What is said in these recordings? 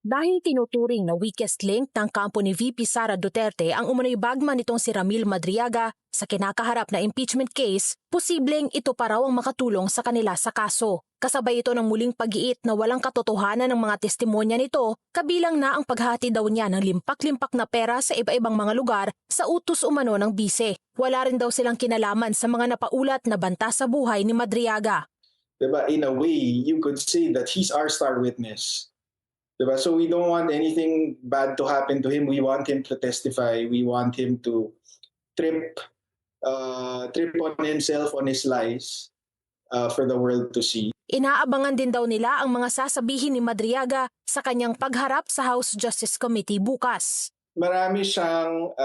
Dahil tinuturing na weakest link ng kampo ni VP Sara Duterte ang umano'y bagman nitong si Ramil Madriaga sa kinakaharap na impeachment case, posibleng ito pa raw ang makatulong sa kanila sa kaso. Kasabay ito ng muling pag-iit na walang katotohanan ng mga testimonya nito, kabilang na ang paghati daw niya ng limpak-limpak na pera sa iba-ibang mga lugar sa utos umano ng bise. Wala rin daw silang kinalaman sa mga napaulat na banta sa buhay ni Madriaga. Diba? In a way, you could say that he's our star witness. Diba? So we don't want anything bad to happen to him. We want him to testify. We want him to trip on himself, on his lies for the world to see. Inaabangan din daw nila ang mga sasabihin ni Madriaga sa kanyang pagharap sa House Justice Committee bukas. Marami siyang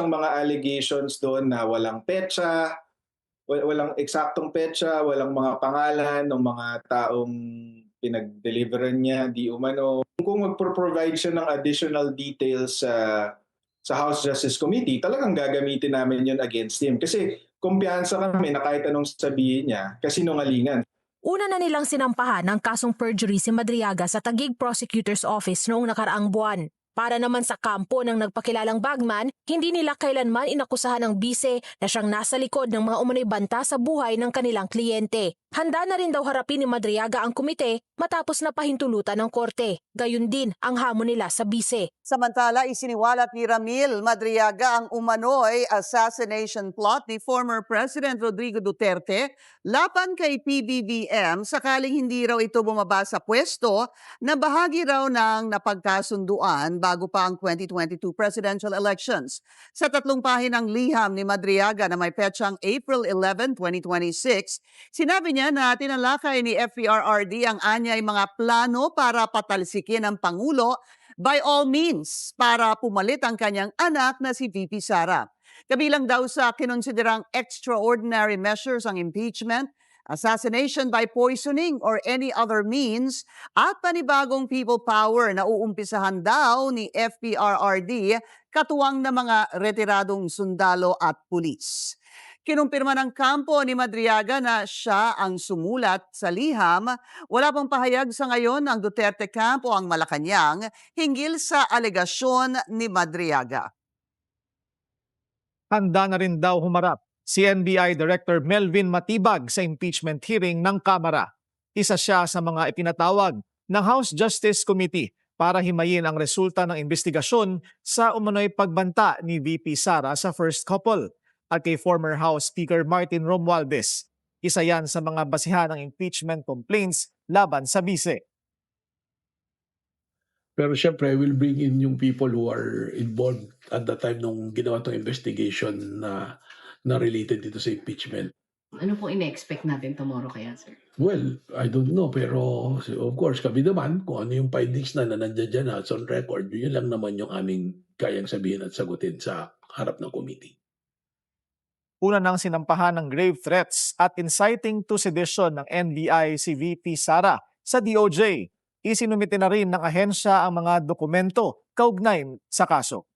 mga allegations doon na walang petsa, walang eksaktong petsa, walang mga pangalan ng mga taong pinag-deliveran niya, di umano. Kung magpro-provide siya ng additional details sa House Justice Committee, talagang gagamitin namin yun against him. Kasi kumpiyansa kami na kahit anong sabihin niya, kasinungalingan. Una na nilang sinampahan ng kasong perjury si Madriaga sa Taguig Prosecutor's Office noong nakaraang buwan. Para naman sa kampo ng nagpakilalang bagman, hindi nila kailanman inakusahan ng bise na siyang nasa likod ng mga umano'y banta sa buhay ng kanilang kliyente. Handa na rin daw harapin ni Madriaga ang komite matapos na pahintulutan ng korte. Gayun din ang hamon nila sa bise. Samantala, isiniwalat ni Ramil Madriaga ang umano'y assassination plot ni former President Rodrigo Duterte laban kay PBBM sakaling hindi raw ito bumaba sa pwesto na bahagi raw ng napagkasunduan bago pa ang 2022 presidential elections. Sa 3 pahinang liham ni Madriaga na may petsang April 11, 2026, sinabi niya na tinalakay ni FPRRD ang anyay mga plano para patalsikin ang Pangulo by all means para pumalit ang kanyang anak na si VP Sara. Kabilang daw sa kinonsiderang extraordinary measures ang impeachment, assassination by poisoning or any other means, at panibagong people power na uumpisahan daw ni FPRRD katuwang na mga retiradong sundalo at pulis. Kinumpirma ng kampo ni Madriaga na siya ang sumulat sa liham. Wala pang pahayag sa ngayon ang Duterte camp o ang Malacanang hinggil sa alegasyon ni Madriaga. Handa na rin daw humarap si NBI Director Melvin Matibag sa impeachment hearing ng Kamara. Isa siya sa mga ipinatawag ng House Justice Committee para himayin ang resulta ng investigasyon sa umano'y pagbanta ni VP Sara sa first couple at kay former House Speaker Martin Romualdez. Isa yan sa mga basihan ng impeachment complaints laban sa bise. Pero syempre, I will bring in yung people who are involved at the time nung ginawa itong investigation na related dito sa impeachment. Ano po ina-expect natin tomorrow kaya, sir? Well, I don't know, pero of course, kami naman, kung ano yung findings na nandiyan dyan na on record, yun lang naman yung aming kayang sabihin at sagutin sa harap ng committee. Una nang sinampahan ng grave threats at inciting to sedition ng NBI si VP Sara sa DOJ. Isinumite na rin ng ahensya ang mga dokumento kaugnay sa kaso.